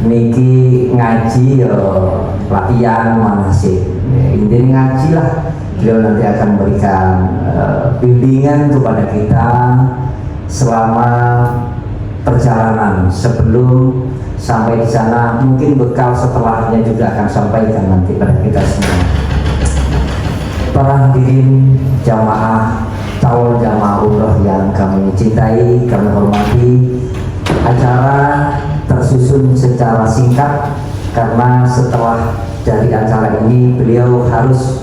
niki ngaji ya latihan manasik. Intinya ngaji lah. Beliau nanti akan memberikan bimbingan kepada kita selama perjalanan sebelum sampai di sana. Mungkin bekal setelahnya juga akan sampaikan nanti pada kita semua. Para hadirin jamaah calon jamaah umroh yang kami cintai, kami hormati, acara tersusun secara singkat karena setelah dari acara ini beliau harus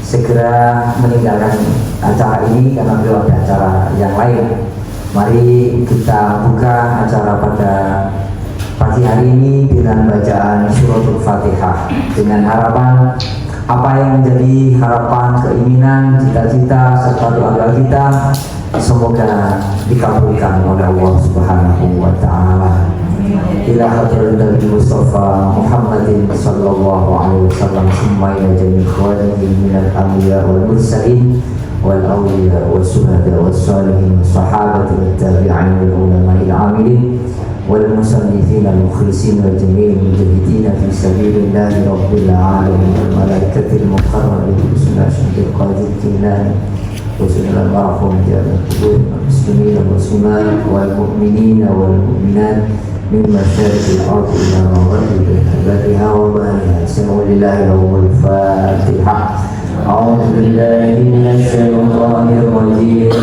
segera meninggalkan acara ini karena beliau ada acara yang lain. Mari kita buka acara pada pagi hari ini dengan bacaan suratul Fatihah dengan harapan apa yang menjadi harapan, keinginan, cita-cita serta doa kita semoga dikabulkan oleh Allah Subhanahu wa taala. Ila hadratin Nabi Mustafa Muhammadin sallallahu alaihi wasallam summa ila jami'i ikhwanihi minal anbiya wal mursalin wal awliya was syuhada was salihin sahabati wat tabi'in wal ulama'il 'amilin wal musannifin al mukhlisin wa jami'il mujahidin fi sabilillahi rabbil alamin wal malaikatil muqarrabin sunnatul qadir kinani wa sunnal marhum jami'il muslimin wal muslimat wal mu'minin wal mu'minat min masyariqil ardi ila magharibiha wa baghriha. Bismillahil Fatihah. أعوذ بالله من الشيطان الرجيم.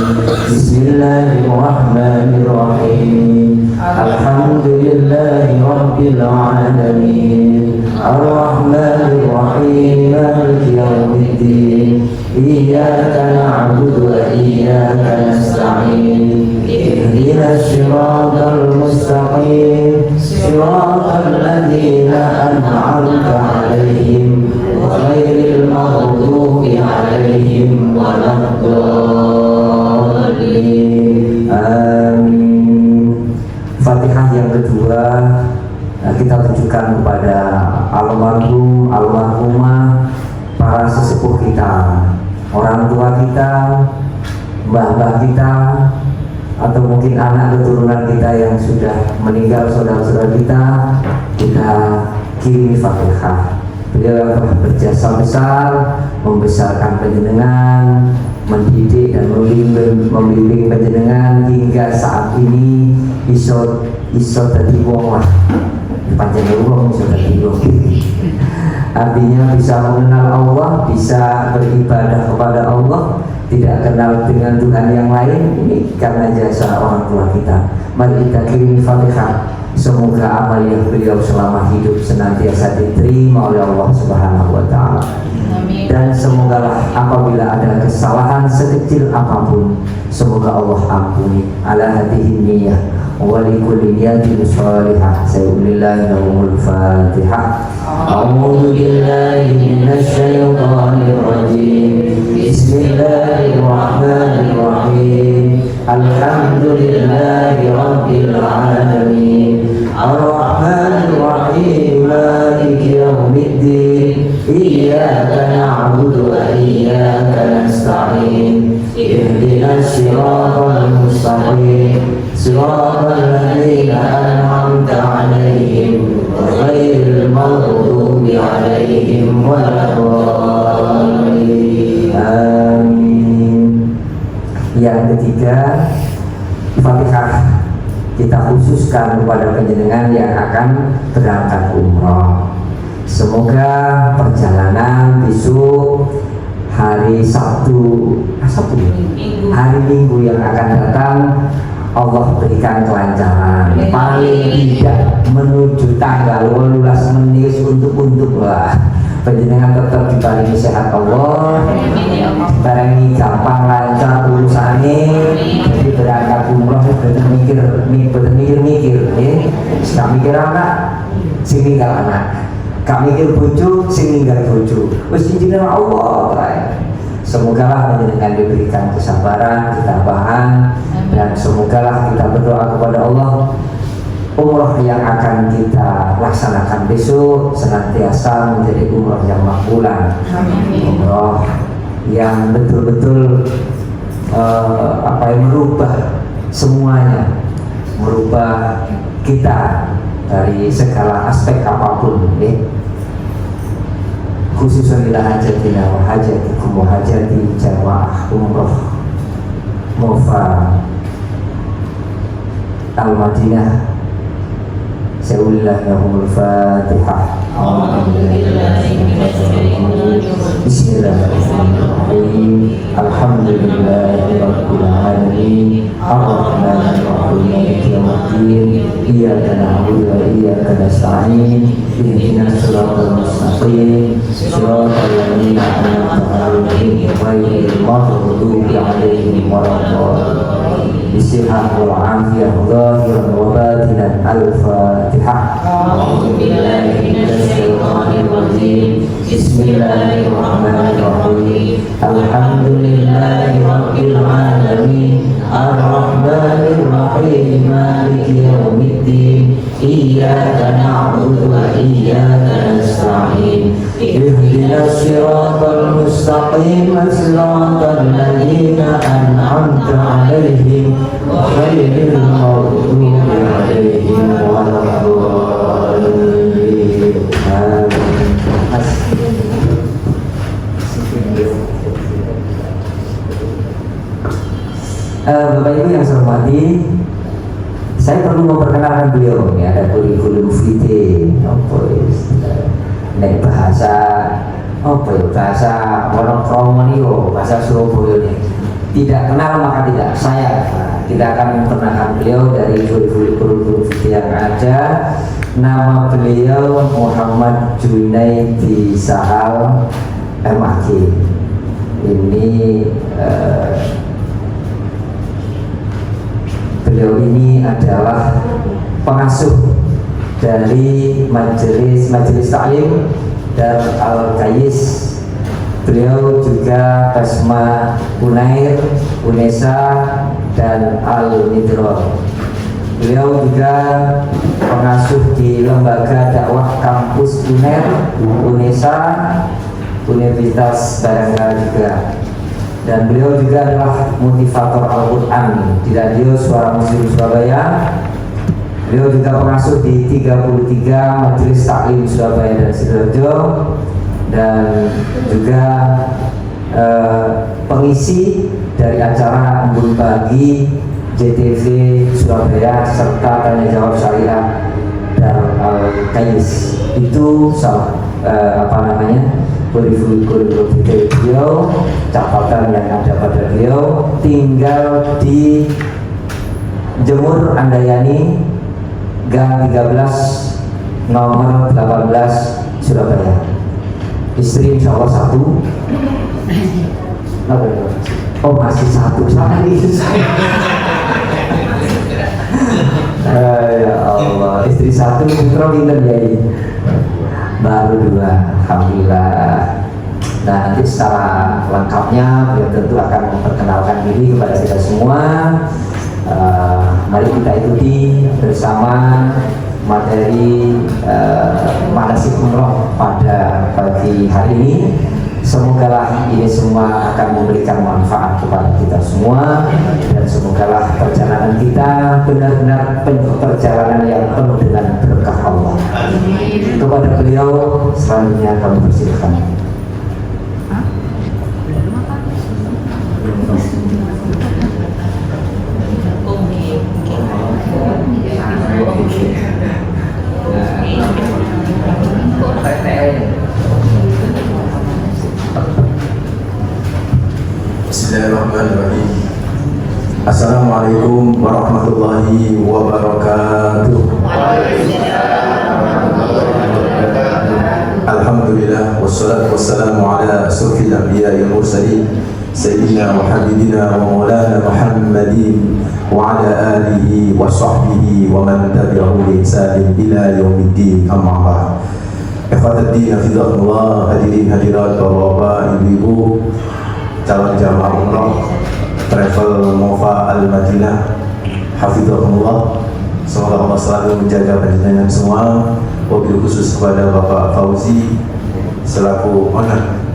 بسم الله الرحمن الرحيم. الحمد لله رب العالمين الرحمن الرحيم مالك يوم الدين إياك نعبد وإياك نستعين اهدنا الصراط المستقيم صراط الذين أنعمت عليهم غير المغضوب عليهم ولا الضالين. Amin. Fatihah yang kedua kita tujukan kepada almarhum, almarhumah, para sesepuh kita, orang tua kita, mbah-mbah kita, atau mungkin anak keturunan kita yang sudah meninggal, saudara-saudara kita kirimi Fatihah. Beliau yang telah berjasa besar membesarkan panjenengan, mendidik dan membimbing panjenengan hingga saat ini iso dadi wong lah. Panjenengan wong iso dadi wong. Artinya bisa mengenal Allah, bisa beribadah kepada Allah, tidak kenal dengan Tuhan yang lain. Ini karena jasa orang tua kita. Mari kita kirimi Fatihah. Semoga amal yang beliau selama hidup senantiasa diterima oleh Allah Subhanahu wa taala. Dan semogalah apabila ada kesalahan sekecil apapun, semoga Allah ampuni. Ala hadihi niyyah wa li kulli niyatin shalihah. Bismillahil Fatihah. A'udzu billahi minasy syaithanir rajim. Bismillahirrahmanirrahim. Alhamdulillahi rabbil alamin. Ar-Rahmanir Rahim. Maliki yaumiddin. Iyyaka na'budu wa iyyaka nasta'in. Ihdinas siratal mustaqim. Siratal ladzina an'amta 'alaihim ghairil maghdubi 'alaihim waladdallin. Amin. Yang ketiga, Fatihah kita khususkan kepada panjenengan yang akan berangkat umroh. Semoga perjalanan besok hari Sabtu, hari Minggu yang akan datang Allah berikan kelancaran. Paling tidak menuju tanggal 18 menit untuk lah. Panjenengan tetap diparingi sehat Allah, barengi gampang lancar urusannya. Jadi berangkat umroh bener mikir, gak mikir anak, sing ninggal anak, gak mikir bojo, sing ninggal bojo. Wis izinin Allah. Semogalah panjenengan diberikan kesabaran, ketabahan, dan semogalah kita berdoa kepada Allah umroh yang akan kita laksanakan besok senantiasa menjadi umroh yang makbulan, umroh yang betul-betul merubah semuanya, merubah kita dari segala aspek apapun, khususnya ila hajatina wa hajatikum wa hajati jamaah umroh Mufa Al-Madinah. Sa'ulillahumul Fatihah. Bismillahirrahmanirrahim. Alhamdulillahirabbil alamin. Arrahmanir rahim. Maliki yaumiddin. Iyyaka na'budu wa iyyaka nasta'in. Ihdinas siratal mustaqim. Siratal ladzina an'amta 'alaihim ghairil maghdubi 'alaihim waladdallin. Bismillah wal afiyah zahiran wa batinan. Al-Fatihah. Bismillahirrahmanirrahim. Alhamdulillahi rabbil alamin. Ar-Rahmanir Rahim. Maliki yaumiddin. Iyyaka na'budu wa iyyaka nasta'in. Ihdinas siratal mustaqim. Siratal ladzina an'amta 'alaihim ghairil maghdubi 'alaihim waladdallin. Bapak Ibu yang saya hormati, saya perlu memperkenalkan beliau. Ini ada kurikulum vitae, naik bahasa bahasa monokromo nih, bahasa Surabaya nih. Tidak kenal maka tidak sayang. Kita akan memperkenalkan beliau dari kurikulum vitae yang ada. Nama beliau Muhammad Junaidi Sahal MAG. Ini beliau ini adalah pengasuh dari Majelis Taklim dan Al-Kayis. Beliau juga Basma Unair, Unesa dan Al-Midrol. Beliau juga pengasuh di Lembaga Dakwah Kampus Unair, Unesa, Universitas Bayangkara juga. Dan beliau juga adalah motivator Al-Quran di radio Suara Muslim Surabaya. Beliau juga pengasuh di 33 Majelis Taklim Surabaya dan Sidoarjo, dan juga pengisi dari acara Embun Pagi JTV Surabaya serta tanya jawab syariah dan Al-Kayis. Itu kurikulum beliau, catatan yang ada pada beliau. Tinggal di Jemur Andayani, Gang 13 nomor 18 Surabaya. Istri insya Allah satu. Oh masih satu sekali. Ya Allah, istri satu, putra pinter ya ini. Baru dua, alhamdulillah. Nah, nanti secara lengkapnya beliau tentu akan memperkenalkan diri kepada kita semua. Mari kita ikuti bersama materi manasik umroh pada pagi hari ini. Semogalah ini semua akan memberikan manfaat kepada kita semua, dan semogalah perjalanan kita benar-benar perjalanan yang penuh dengan berkah Allah. Kepada beliau selanjutnya kami persilakan. Bismillahirrahmanirrahim. Assalamualaikum warahmatullahi wabarakatuh. Alhamdulillah wassalatu wassalamu ala asyrafil anbiya'i wal mursalin sayyidina wa habibina wa maulana Muhammadin wa ala alihi wa sahbihi wa man tabi'ahu bi ihsanin ila yaumiddin. Amma ba'd. Ikhwatal din fillah, hadirin hadirat bapak ibu, calon jamaah umroh travel Mufa Al-Madinah, hafizahumullah. Semoga Allah selalu menjaga panjenengan semua. Wabil khusus kepada Bapak Fauzi selaku owner,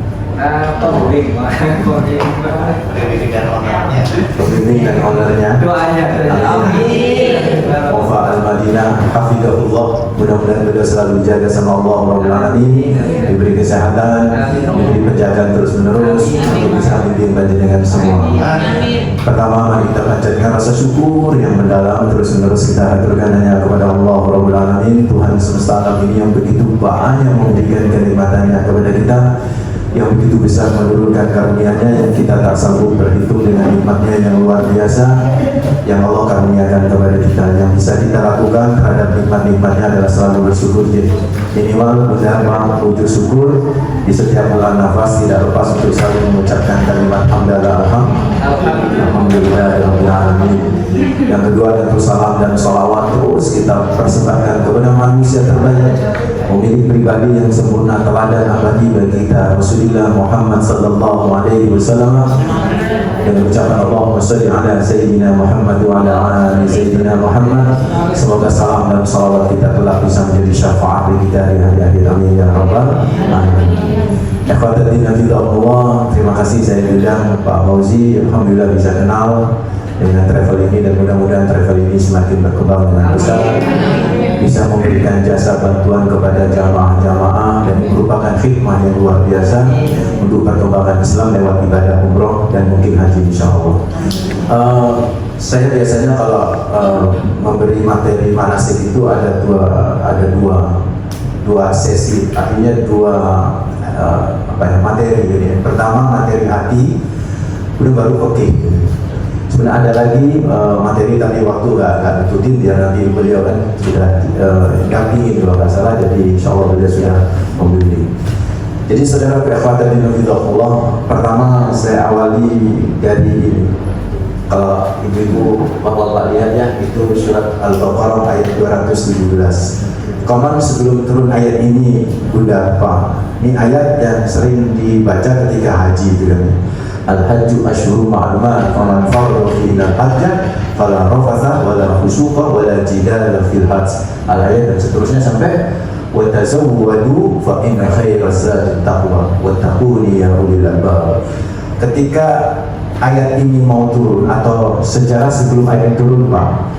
pembimbing dan ownernya Mufa Al-Madinah Madinah, hafizahullah, mudah-mudahan beliau selalu dijaga sama Allah Rabbul Alamin, diberi kesehatan, diberi penjagaan terus-menerus untuk bisa membimbing panjenengan semua. Pertama, mari kita panjatkan rasa syukur yang mendalam, terus-menerus kita haturkan hanya kepada Allah Rabbul Alamin, Tuhan semesta alam ini yang begitu banyak memberikan kenikmatannya kepada kita, yang begitu besar menurunkan karunia-Nya yang kita tak sanggup berhitung dengan nikmat-Nya yang luar biasa yang Allah karuniakan kepada kita. Yang bisa kita lakukan terhadap nikmat-nikmat-Nya adalah selalu bersyukur. Jadi minimal benar-benar wujud syukur di setiap bulan nafas, tidak lepas untuk selalu mengucapkan kalimat alhamdulillah. Yang kedua tentu salam dan sholawat terus kita persembahkan kepada manusia terbaik, pemilik pribadi yang sempurna, teladan abadi bagi kita, Rasulullah Muhammad sallallahu alaihi wasallam, dengan ucapan Allahumma shalli ala sayyidina Muhammad wa ala ali sayyidina Muhammad. Semoga salam dan salawat kita kelak bisa menjadi syafaat bagi kita di hari akhir, amin ya rabbal alamin. Ikhwatatina fillah, terima kasih saya diundang Pak Fauzi, alhamdulillah bisa kenal dengan travel ini, dan mudah-mudahan travel ini semakin berkembang dengan besar, bisa memberikan jasa bantuan kepada jamaah-jamaah dan merupakan khidmah yang luar biasa untuk perkembangan Islam lewat ibadah umroh dan mungkin haji insyaallah. Saya biasanya kalau memberi materi manasik itu ada dua sesi, artinya dua materi. Jadi pertama materi hati, udah baru oke. Sebenarnya ada lagi materi tadi waktu nggak ikutin, biar nanti beliau kan sudah dampingin kalau nggak salah, jadi insya Allah beliau sudah membimbing. Jadi saudara ikhwatan fillah, pertama saya awali dari kalau ibu-ibu bapak-bapak lihat ya, itu surat Al-Baqarah ayat 217. Konon sebelum turun ayat ini Bunda Pak, ini ayat yang sering dibaca ketika haji itu kan. Al-hajju asyhurun ma'lumat, faman farada fihinal hajja fala rafatha wala fusuqa wala jidala fil hajj. Al-ayat dan seterusnya sampai wa tazawwadu fa inna khairaz zadi taqwa wattaquni ya ulil albab. Ketika ayat ini mau turun atau sejarah sebelum ayat turun Pak,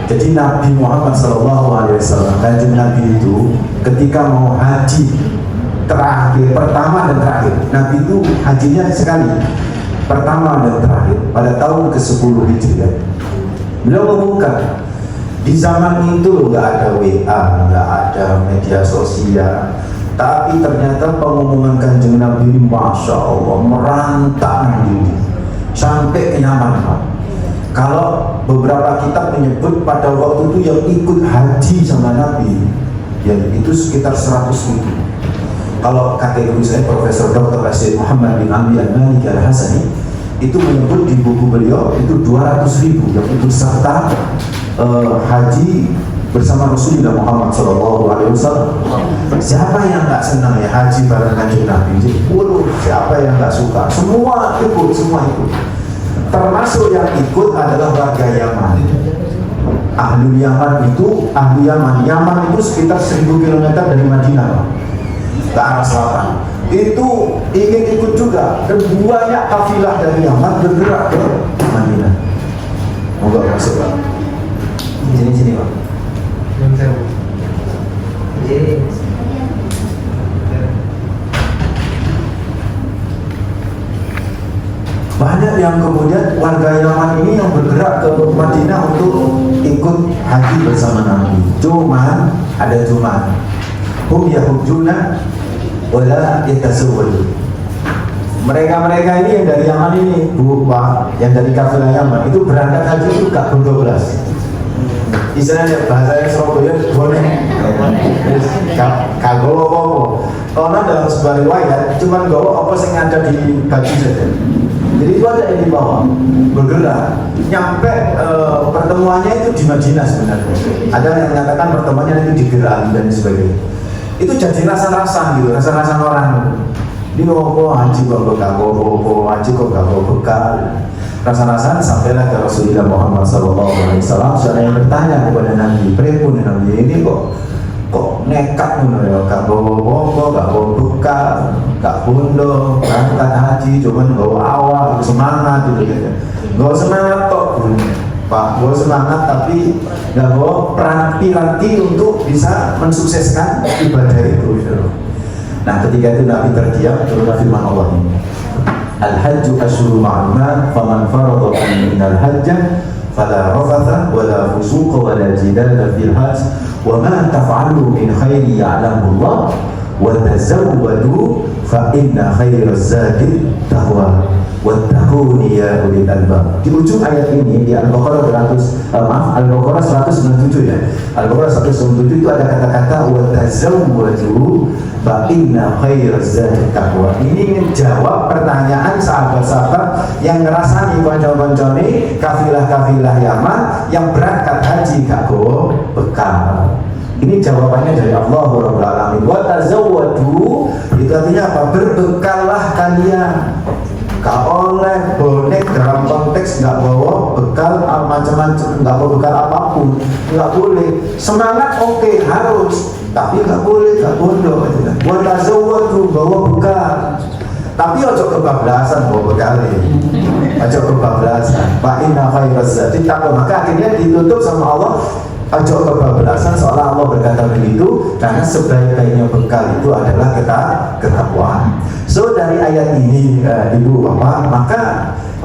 jadi Nabi Muhammad SAW, kanjeng Nabi itu ketika mau haji terakhir, pertama dan terakhir, Nabi itu hajinya sekali, pertama dan terakhir pada tahun ke-10 Hijriah. Beliau mengumumkan di zaman itu nggak ada WA, nggak ada media sosial, tapi ternyata pengumuman kanjeng Nabi ini masya Allah merantau sampai ke Yaman. Kalau beberapa kitab menyebut pada waktu itu yang ikut haji sama Nabi, ya itu sekitar 100.000. Kalau kakek guru saya Profesor Dr. Rasid Muhammad bin Abi Al-Maliki Al-Hasani itu menyebut di buku beliau itu 200.000 yang ikut serta haji bersama Rasulullah Muhammad SAW. Siapa yang nggak senang ya haji bareng kanjeng Nabi? Siapa yang nggak suka? Semua ikut, semua ikut. Termasuk yang ikut adalah warga Yaman. Ahli Yaman itu, Yaman itu sekitar 1000 km dari Madinah ke arah selatan. Itu ingin ikut juga, dan banyak kafilah dari Yaman bergerak ke Madinah. Moga masuk Pak. Sini Pak. Banyak yang kemudian warga Yaman ini yang bergerak ke Madinah untuk ikut haji bersama Nabi. Cuman ada hum yahujuna wala yatasawwadu. Mereka ini yang dari Yaman ini, Bu Pak, yang dari kafilah Yaman itu berangkat haji itu gak 12. Istilahnya bahasa Surabaya boleh kagak apa-apa. Karena dalam sebuah riwayat cuman gawa apa yang ada di baju saja. Jadi itu ada yang dibawa bergerak nyampe pertemuannya itu di Madinah sebenarnya. Ada yang menyatakan pertemuannya itu di Geran dan sebagainya. Itu jadi rasa-rasa gitu, rasa-rasa orang. Ini kok haji kok gak haji kok gak bekal. Rasa-rasa sampailah ke Rasulullah Muhammad SAW. Saya yang bertanya kepada Nabi, pripun Nabi ini kok nekat ya, gak bawa gak bawa bekal, gak bondo, berangkat haji, cuman bawa awal, semangat gitu. Gak semangat kok. Pak, bawa semangat tapi nggak bawa piranti untuk bisa mensukseskan ibadah itu gitu. Nah ketika itu Nabi terdiam, turunlah firman Allah ini, Al-hajju asyhurun ma'lumat, faman farada minal hajja fala rafatha wala fusuqa wala jidala fil hajj wa ma taf'alu min khairi ya'lamu Allah wa tazawwadu fa inna khairaz zadi taqwa wattaquni ya ulil albab. Di ujung ayat ini di Al-Baqarah Al-Baqarah 197 ya. Al-Baqarah 197 itu ada kata-kata wattazawwadu fa inna khairaz zadi taqwa. Ini menjawab pertanyaan sahabat-sahabat yang ngerasani konco-koncone kafilah-kafilah Yaman yang berangkat haji gak gowo bekal. Ini jawabannya dari Allah Rabbul Alamin. Wa tazawwadu itu artinya apa? Berbekallah kalian. Gak oleh bonek dalam konteks nggak bawa bekal macam-macam, nggak bawa bekal apapun, nggak boleh. Semangat oke, harus, tapi nggak boleh, nggak bodoh. Wa tazawwadu bawa bekal. Tapi ojo kebablasan bawa bekal ini. Ojo kebablasan. Fa inna khairaz zadi taqwa. Maka akhirnya ditutup sama Allah. Ojo kebablasan seolah Allah berkata begitu, karena sebaik-baiknya bekal itu adalah ketakwaan. So dari ayat ini ibu bapak, maka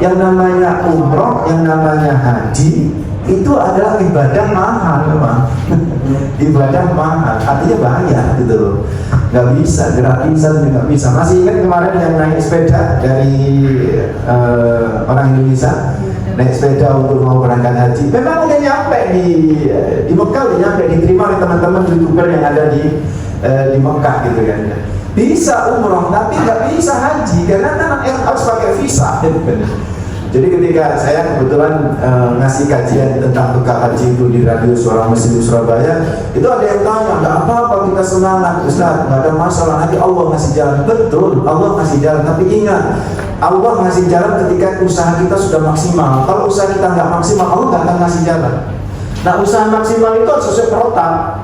yang namanya umroh, yang namanya haji itu adalah ibadah mahal memang. Ibadah mahal, artinya bahaya gitu loh. Nggak bisa, gratisan nggak bisa. Masih ingat kemarin yang naik sepeda dari orang Indonesia, naik sepeda untuk mau berangkat haji. Memang udah nyampe di Mekah, udah nyampe, diterima oleh teman-teman YouTuber yang ada di Mekah gitu kan. Bisa umroh tapi nggak bisa haji karena kan harus pakai visa. Jadi ketika saya kebetulan ngasih kajian tentang bekal haji itu di radio Suara Muslim Surabaya, itu ada yang tanya, nggak apa-apa kita semangat Ustaz, nggak ada masalah, nanti Allah ngasih jalan. Betul, Allah ngasih jalan, tapi ingat, Allah ngasih jalan ketika usaha kita sudah maksimal. Kalau usaha kita nggak maksimal, Allah nggak akan ngasih jalan. Nah usaha maksimal itu harus sesuai protap,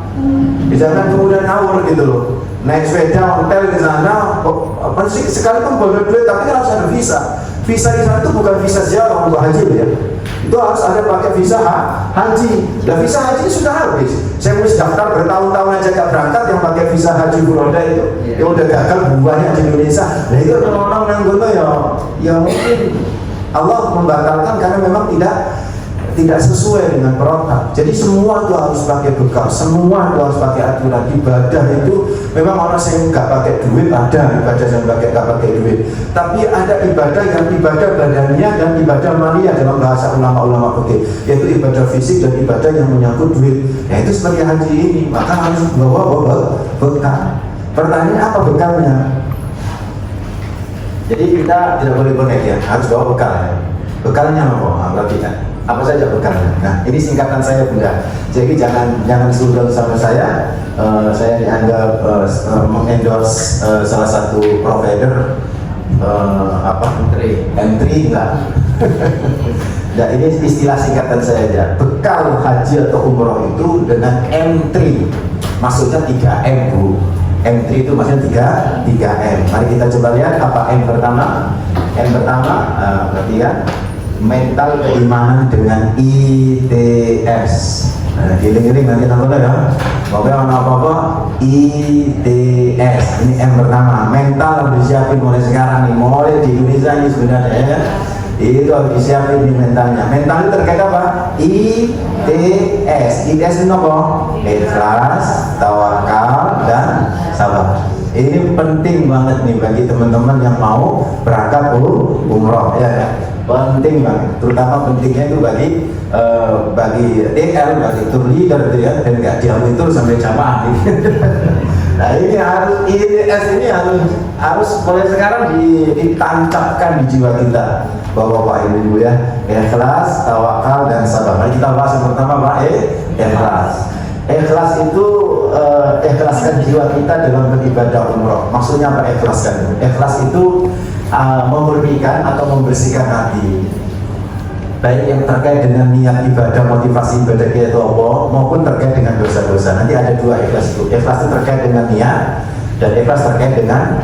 jangan kemudian ngawur gitu loh. Naik sepeda hotel di sana, apa sih sekalipun boleh duit, tapi kan harus ada visa. Visa di sana itu bukan visa ziarah untuk haji ya. Itu harus ada pakai visa haji. Nah visa haji sudah habis. Saya mesti daftar bertahun-tahun aja gak berangkat yang pakai visa haji furoda itu. Yang udah gagal banyak di Indonesia. Nah itu orang-orang yang gono ya mungkin Allah membatalkan karena memang tidak sesuai dengan protap. Jadi semua itu harus pakai bekal, semua itu harus pakai aturan. Ibadah itu memang orang yang nggak pakai duit ada ibadah yang nggak pakai duit. Tapi ada ibadah yang ibadah badannya dan ibadah maliyah dalam bahasa ulama-ulama fikih, yaitu ibadah fisik dan ibadah yang menyangkut duit. Nah itu seperti haji ini, maka harus bawa bekal. Pertanyaannya apa bekalnya? Jadi kita tidak boleh bonek ya, harus bawa bekal ya. Bekalnya apa? Berarti kan apa saja bekalnya. Nah ini singkatan saya Bunda. Jadi jangan sudut sama saya. Saya dianggap mengendorse salah satu provider M3 enggak. Nah ini istilah singkatan saya aja. Bekal haji atau umroh itu dengan M3, maksudnya 3M Bu. M3 itu maksudnya 3M. Mari kita coba lihat apa M pertama. M pertama berarti ya mental keimanan dengan ITS. Nah, giling-giling nanti nontonnya ya. Pokoknya apa-apa ITS. Ini M pertama. Mental harus disiapin mulai sekarang nih. Mulai di Indonesia ini sebenarnya ya. Itu harus disiapin di mentalnya. Mental itu terkait apa? ITS. ITS itu apa? Ikhlas, tawakal, dan sabar. Ini penting banget nih bagi teman-teman yang mau berangkat umroh ya. Penting banget, terutama pentingnya itu bagi TL, bagi tour leader gitu ya, dan nggak diambil tour sampai jamaah gitu. Nah ini harus ITS ini harus mulai sekarang ditancapkan di jiwa kita bahwa Pak Ibu ya, ikhlas, tawakal, dan sabar. Mari kita bahas yang pertama Pak, ikhlas. Ikhlas itu ikhlaskan jiwa kita dalam beribadah umroh. Maksudnya apa ikhlaskan? Ikhlas itu memurnikan atau membersihkan hati, baik yang terkait dengan niat ibadah, motivasi ibadah kita itu apa, maupun terkait dengan dosa-dosa. Nanti ada dua ikhlas itu. Ikhlas itu terkait dengan niat, dan ikhlas terkait dengan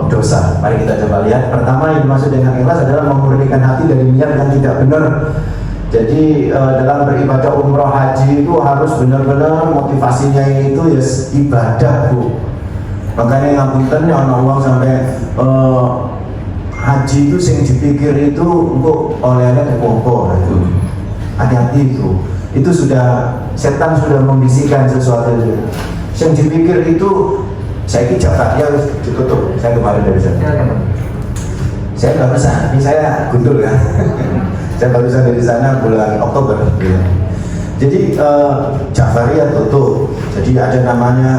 dosa. Mari kita coba lihat. Pertama yang dimaksud dengan ikhlas adalah memurnikan hati dari niat yang tidak benar. Jadi dalam beribadah umroh haji itu harus benar-benar motivasinya ini itu ya ibadah Bu. Makanya ngapunten ya ana wong sampai haji itu sing dipikir itu engko oleh-oleh kepoko itu. Hati-hati itu. Itu sudah setan sudah membisikkan sesuatu itu. Yang dipikir itu saya ini Jakarta ditutup. Saya kemarin dari sana. Saya barusan, ini saya gundul kan. Saya barusan dari sana bulan Oktober. Ya. Jadi Jafariyah tutup. Jadi ada namanya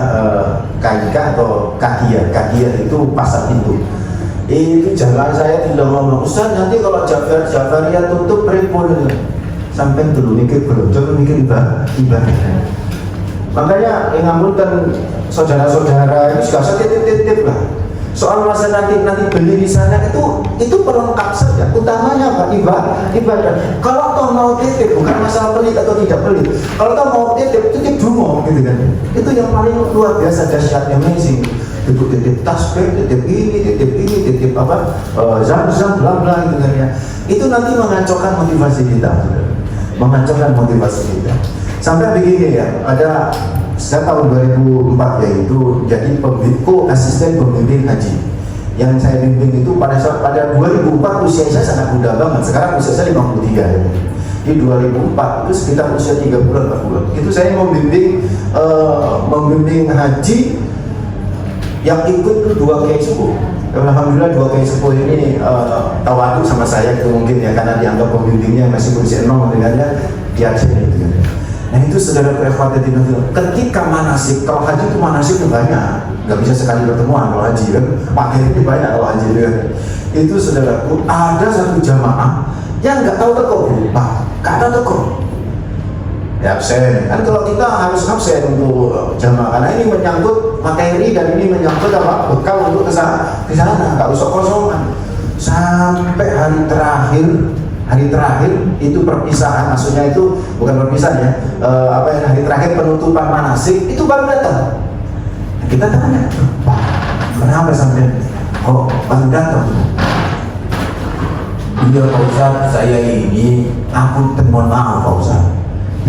KIK atau Kakia. Kakia itu pasar pintu. Itu jalan saya tidak ngomong, Ustaz nanti kalau Jafariyah tutup repot. Sampai dulu mikir belum, coba mikir ibadah. Makanya yang ngapunten saudara-saudara itu juga saya titip-titip lah. Soal masa nanti beli di sana itu pelengkap saja. Utamanya apa? Ibadah. Kalau toh mau titip bukan masalah pelit atau tidak pelit. Kalau toh mau titip dungo gitu kan. Itu yang paling luar biasa dahsyatnya, amazing. Titip tasbih, titip ini, apa? Zam-zam bla bla gitu kan ya. Itu nanti mengacaukan motivasi kita. Mengacaukan motivasi kita. Sampai begini ya, ada saya tahun 2004 yaitu jadi asisten pembimbing haji. Yang saya bimbing itu pada 2004 usia saya sangat muda banget. Sekarang usia saya 53 ya. Di 2004 itu sekitar usia 3 bulan 4 bulan. Itu saya membimbing haji yang ikut itu 2 kiai sepuh. Alhamdulillah 2 kiai sepuh ini tawadu sama saya itu mungkin ya karena dianggap pembimbingnya masih berusia 0 dengannya diajar gitu kan. Nah itu saudara ikhwatiddin ketika manasik, kalau haji itu manasik itu banyak, nggak bisa sekali pertemuan kalau haji kan, materi itu banyak kalau haji kan. Itu saudaraku ada satu jamaah yang nggak tahu teko Pak, nggak tahu teko. Ya absen, kan kalau kita harus absen untuk jamaah karena ini menyangkut materi dan ini menyangkut apa bekal untuk ke sana, nggak usah kosongan. Sampai hari terakhir itu perpisahan, maksudnya itu bukan perpisahan ya, hari terakhir penutupan manasik itu baru datang. Kita tanya, Pak, kenapa sampai kok baru datang? Iya Pak Ustaz, saya ini aku mohon maaf Pak Ustaz,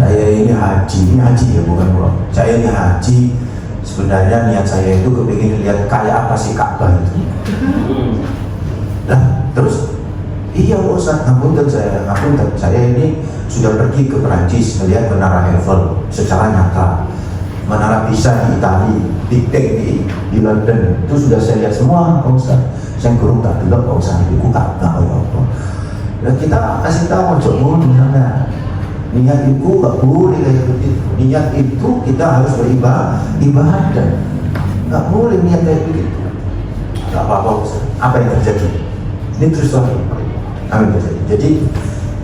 saya ini haji ya bukan bro. Saya ini haji, sebenarnya niat saya itu kepingin lihat kayak apa sih Ka'bah itu. Nah terus iya Pak Ustaz, ngapunten saya ini sudah pergi ke Perancis melihat Menara Eiffel secara nyata, Menara Pisa di Itali, Big Ben di London, itu sudah saya lihat semua Pak Ustaz. Saya kurang tak delok Pak Ustaz, itu Ka'bah ya Allah. Dan kita kasih tahu coba misalnya niat itu nggak boleh kayak begitu. Niat itu kita harus beribadah, nggak boleh niat kayak begitu. Nggak apa-apa Ustaz. Apa yang terjadi? Ini terus lagi. Amin. Jadi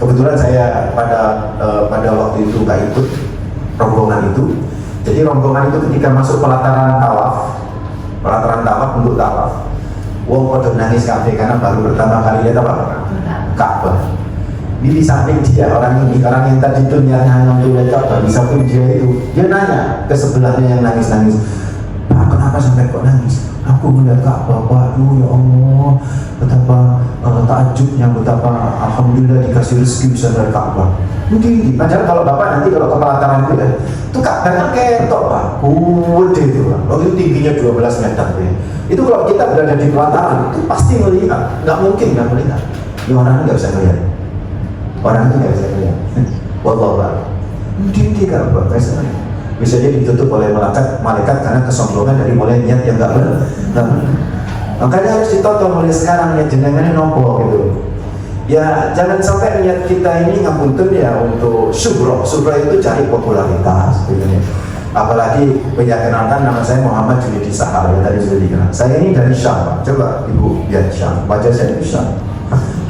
kebetulan saya pada waktu itu nggak ikut rombongan itu. Jadi rombongan itu ketika masuk pelataran tawaf untuk tawaf, wong pada nangis kafe karena baru pertama kali lihat apa? Ka'bah. Di samping dia orang yang tadi itu niatnya hanya untuk lihat Ka'bah, di samping dia itu dia nanya ke sebelahnya yang nangis, Pak kenapa sampai kok nangis? Aku melihat Ka'bah, waduh ya Allah, betapa takjubnya, betapa alhamdulillah dikasih rezeki bisa dari Ka'bah. Tinggi, padahal kalau Bapak nanti kalau ke pelataran itu ya, itu Ka'bah kan ketok Pak, gede itu Pak. Oh itu tingginya 12 meter ya. Itu kalau kita berada di pelataran itu pasti melihat, nggak mungkin nggak melihat. Ya orang nggak bisa melihat, orang itu nggak bisa melihat. Wallahu a'lam. Tinggi Ka'bah, bisa jadi ditutup oleh malaikat karena kesombongan dari mulai niat yang nggak benar. Makanya harus ditonton mulai sekarang niat jenengannya nopo gitu. Ya jangan sampai niat kita ini ngapunten ya untuk syuhroh itu cari popularitas gitu. Apalagi kenalkan nama saya Muhammad Junedi Sahar yang tadi sudah dikenal. Saya ini dari Syam, coba ibu lihat Syam, wajah saya itu Syam,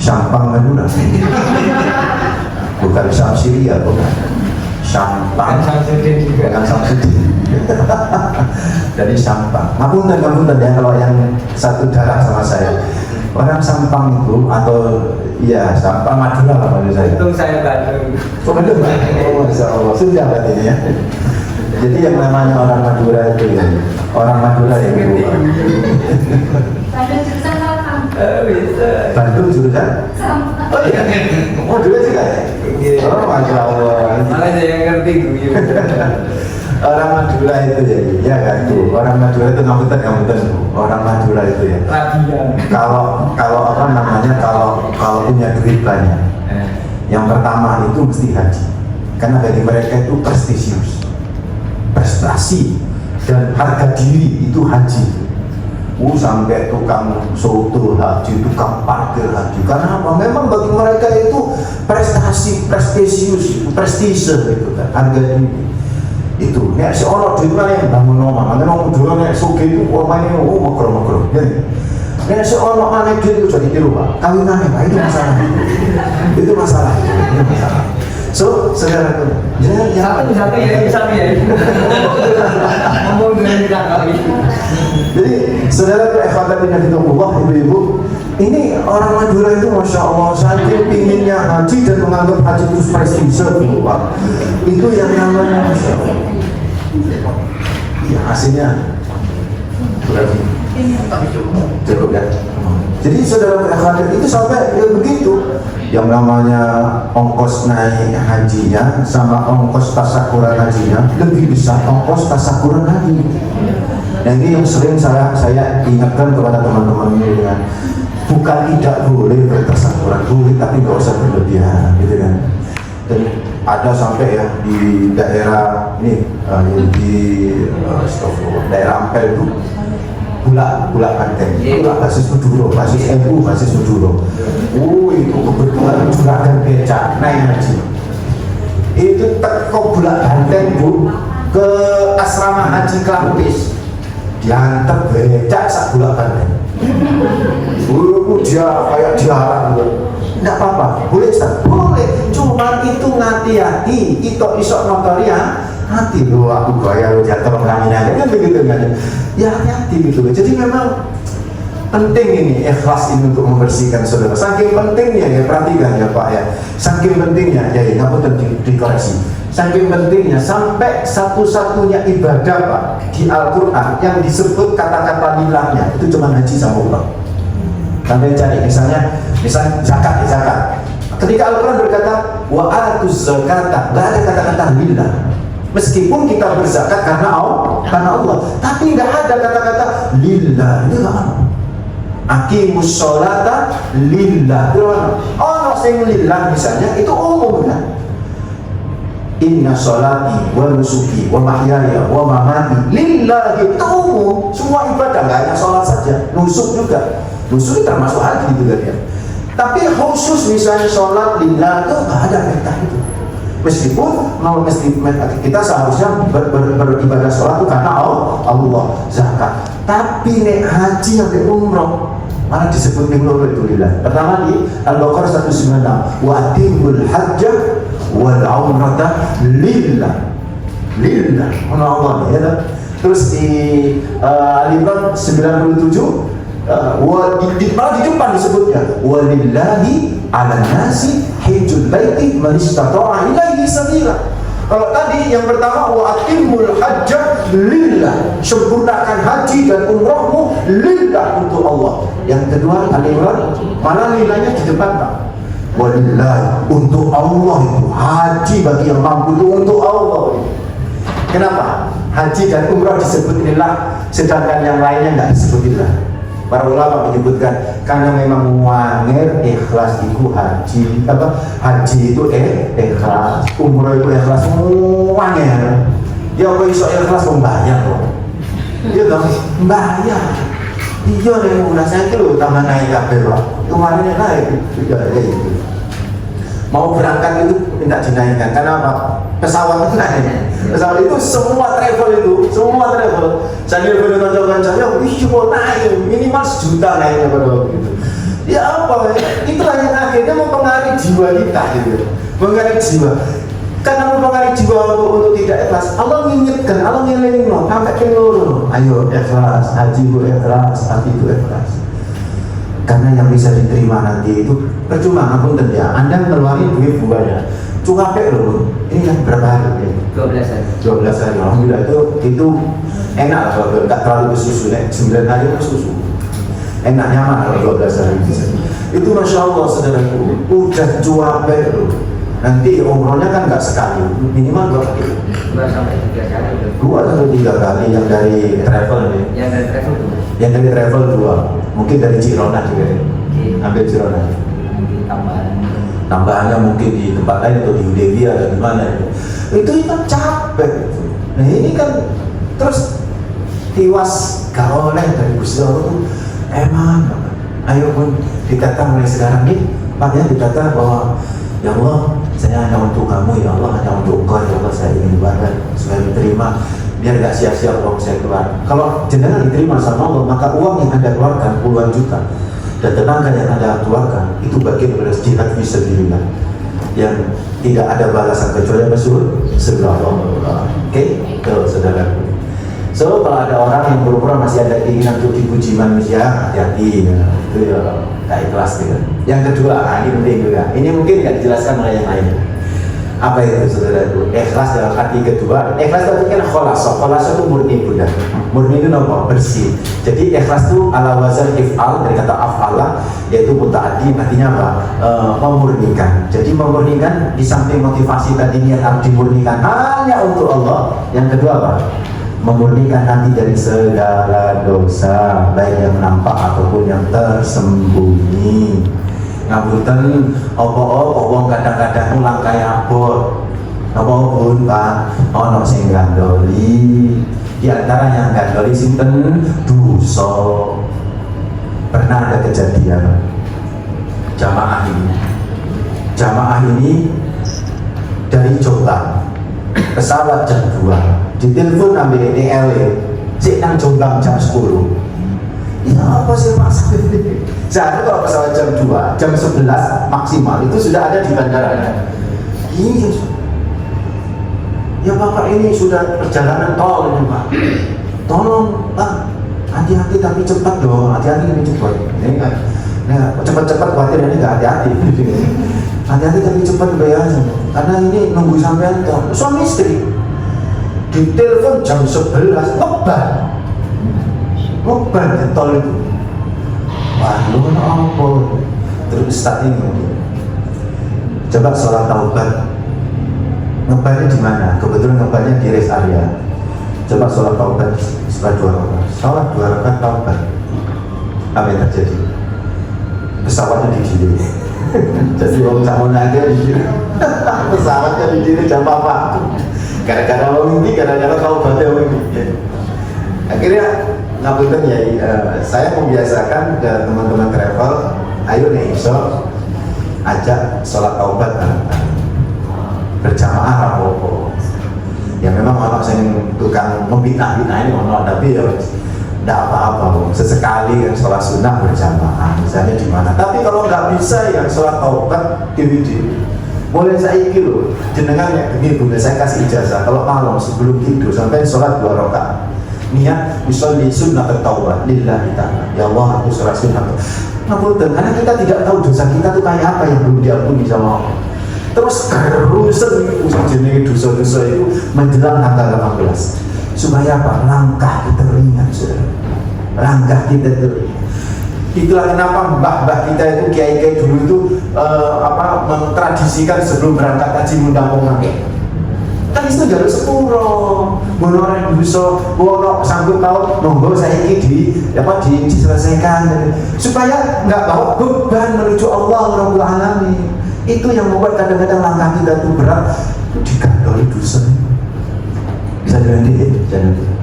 Syampang Madura, bukan Syam Syria bukan. Sampang, bukan Samsudin. Dari Sampang. Ngapunten ya kalau yang satu darah sama saya. Orang Sampang itu atau iya Sampang Madura lah pada saya. Itu saya Bandung. Oh Bandung. Oh Masya Allah. Sudah berarti ya. Jadi yang namanya orang Madura itu ya. Orang Madura yang Bandung susah kalau Bisa. Bandung jurusan? Oh iya, oh dulu juga ya? Oh Masya Allah. Malah saya yang ngerti guyu. Orang Madura itu ya kan tuh. Orang Madura itu ngapunten. Orang Madura itu ya. Rabian. Kalau apa namanya kalau punya duit banyak, yang pertama itu mesti haji. Karena bagi mereka itu prestisius, prestasi dan harga diri itu haji. Sampai tukang soto haji, tukang parkir haji. Karena apa? Memang bagi mereka itu prestasi, prestisius, prestise itu kan harga diri. Itu nek si ono duit mana yang bangun omah, mana orang dulu nek suge itu omahnya makro. Nek si ono mana duit itu jadi tiru pak, kawinannya pak itu masalah. Itu masalah. So, saudara ya. Satu ya. Ngomong dengan kita kali. Jadi, saudara ikhwatan fillah, ibu-ibu, ini orang Madura itu masya Allah saking pinginnya haji dan menganggap haji itu prestise, Pak. Itu yang namanya masya Allah. Ya hasilnya berarti cukup ya. Jadi saudara ikhwatan itu sampai ya begitu. Yang namanya ongkos naik hajinya sama ongkos tasakuran hajinya lebih besar ongkos tasakuran haji. Nah ini yang sering saya ingatkan kepada teman-teman ini kan, bukan tidak boleh bertasakuran, boleh tapi nggak usah berlebihan, gitu kan. Dan ada sampai ya di daerah ini di daerah Ampel itu bulak Banteng, bulak basis Madura, basis NU, basis Madura. Itu kebetulan juragan becak naik haji. Itu teko bulak Banteng bu ke asrama haji Klampis, diantar becak sak bulak Banteng. Dia kayak diarang gitu. Enggak apa-apa, boleh Ustaz? Boleh, cuma itu hati-hati, itu isok motor ya. Hati loh, aku gaya lo jatuh kami aja kan begitu kan? Ya hati-hati gitu. Jadi memang penting ini ikhlas ini untuk membersihkan saudara. Saking pentingnya ya, perhatikan ya Pak ya. Saking pentingnya ya, ngapunten dikoreksi. Saking pentingnya sampai satu-satunya ibadah Pak di Al-Quran yang disebut kata-kata lillahnya itu cuma haji sama umrah. Sampai cari misalnya zakat ya zakat. Ketika Al-Quran berkata wa atuz zakata, nggak ada kata-kata lillah. Meskipun kita berzakat karena Allah, tapi nggak ada kata-kata lillah. Itu nggak ada. Aqimus sholata lillah. Itu nggak ada. Oh, sing lillah misalnya itu umum kan. Inna sholati wa nusuki wa mahyaya wa mamati lillahi, itu umum. Semua ibadah nggak hanya sholat saja, nusuk juga. Nusuk termasuk haji gitu kan ya. Tapi khusus misalnya sholat lillah itu nggak ada kata itu. Meskipun kita seharusnya beribadah sholat itu karena Allah, zakat. Tapi nek haji sampai umroh malah disebut lillah itu lillah. Pertama di Al-Baqarah 196, wa atimul hajjah wal umrata lillah. Allah ya. Terus di Al-Imran 97 malah di depan disebutnya walillahi ala nasi hijjul baiti man istata'a ilaihi sabila. Kalau tadi yang pertama wa atimul hajjah lillah, sempurnakan haji dan umrahmu lillah untuk Allah. Yang kedua Al-Imran malah lillahnya di depan Pak. Walillahi, untuk Allah itu haji bagi yang mampu itu untuk Allah. Kenapa? Haji dan umrah disebut lillah sedangkan yang lainnya nggak disebut lillah. Para ulama menyebutkan karena memang wangir ikhlas itu haji itu ikhlas, umroh itu ikhlas, wangir. Ya kok iso ikhlas membayar kok. Iya dong, membayar. Iya nih udah saya itu tambah naik kabel Pak. Kemarin naik juga ya itu. Mau berangkat itu minta dinaikkan karena apa? Pesawat itu naik. Pesawat itu semua travel. Saya benar kancan-kancannya, mau naik minimal 1 juta naiknya pada waktu itu. Ya apa? Itulah yang akhirnya mempengaruhi jiwa kita gitu. Mempengaruhi jiwa. Karena mempengaruhi jiwa untuk tidak ikhlas. Allah mengingatkan, Allah ngelingin lo, kakak kenal. Ayo ikhlas, haji itu ikhlas, hati itu ikhlas. Karena yang bisa diterima nanti itu percuma, ngapunten ya. Anda ngeluarin duit buahnya. Cukup loh, ini kan berapa hari? 12 hari. 12 hari, alhamdulillah itu enak lah kalau nggak terlalu bersusu, 9 hari bersusu. enak nyaman kalau 12 hari itu Masya Allah saudaraku, udah cuape loh. Nanti umrohnya kan nggak sekali, minimal 2 kali. 2 sampai 3 kali. 2 sampai 3 kali yang dari travel nih. Yang dari travel tuh. Yang dari travel 2, mungkin dari Girona juga ya. Ambil Girona. Nanti Tambahannya mungkin di tempat lain atau di Udevia atau di mana itu kan capek gitu. Nah ini kan terus tiwas gak oleh dari Gusti Allah tuh emang ayo pun dikata mulai sekarang nih Pak ya, dikata bahwa ya Allah saya hanya untuk kamu, ya Allah hanya untuk engkau, ya Allah saya ingin ibadah supaya diterima, biar gak sia-sia uang saya keluar. Kalau jenengan diterima sama Allah, maka uang yang Anda keluarkan puluhan juta dan tenaga yang Anda keluarkan itu bagian dari jihad fisabilillah yang tidak ada balasan kecuali surga Allah. Oke, tuh saudaraku. So kalau ada orang yang berumur masih ada keinginan untuk dipuji manusia, hati-hati ya. Itu ya gak ikhlas gitu. Yang kedua, ini penting juga. Ini mungkin gak dijelaskan oleh yang lain. Apa itu saudaraku? Ikhlas dalam arti kedua. Ikhlas itu kan kholasah itu murni Bunda. Murni itu apa? Bersih. Jadi ikhlas itu ala wazan if'al, dari kata af'ala, yaitu muta'addi, artinya apa? Memurnikan. Jadi memurnikan di samping motivasi tadi niat harus dimurnikan hanya untuk Allah. Yang kedua apa? Memurnikan hati dari segala dosa, baik yang nampak ataupun yang tersembunyi. Ngapunten opo kadang-kadang ulang kaya abot. Napa pun Pak, ono sing gandoli. Di antara yang gandoli sinten dosa. Pernah ada kejadian jamaah ini dari Jombang pesawat jam 2 ditelepon ambil DLE sik nang Jombang jam 10. Ya apa sih Mas? Jadi kalau pesawat jam 2, jam 11 maksimal itu sudah ada di bandaranya. Iya. Ya Bapak ini sudah perjalanan tol ini Pak. Tolong Pak, hati-hati tapi cepat dong. Hati-hati tapi cepat. Ini kan. Nah, cepat-cepat khawatir ini nggak hati-hati. Hati-hati tapi cepat ya. Karena ini nunggu sampean tol. Suami istri ditelepon jam 11 ngeban di tol itu. Wah, lu apa? Terus Ustaz ini coba sholat taubat. Ngebannya di mana? Kebetulan ngebannya di rest area. Coba sholat taubat setelah 2 rakaat. Sholat 2 rakaat taubat. Apa yang terjadi? Pesawatnya di-delay. Jadi orang sama naga di-delay. Pesawatnya di-delay jam apa? Gara-gara orang ini, gara-gara taubatnya orang ini. Akhirnya ngapunten ya, saya membiasakan ke teman-teman travel, ayo nih iso ajak sholat taubat berjamaah rapopo. Ya memang orang yang tukang membina-bina ini orang, tapi ya tidak apa-apa. Sesekali yang sholat sunnah berjamaah, misalnya di mana. Tapi kalau nggak bisa yang sholat taubat DVD. Boleh saya loh, jenengan yang begini Bunda, saya kasih ijazah. Kalau malam sebelum tidur sampai sholat 2 rakaat. Niat misalnya sunnah taubat lillahi ta'ala. Ya Allah, aku sholat sunnah. Ngapunten, karena kita tidak tahu dosa kita tuh kayak apa yang belum diampuni sama Allah. Terus kerusen jenis dosa-dosa itu menjelang tanggal 18. Supaya apa? Langkah kita ringan, saudara. Langkah kita teringat. Itulah kenapa mbah-mbah kita itu kiai-kiai dulu itu mentradisikan sebelum berangkat haji ngundang wong akeh. Kan itu jalur sepuro, bono orang bisa, bono sanggup tahu, monggo saya ini diselesaikan, supaya nggak bawa beban menuju Allah Rabbul Alamin. Itu yang membuat kadang-kadang langkah kita itu berat, digandoli dosa. Jangan.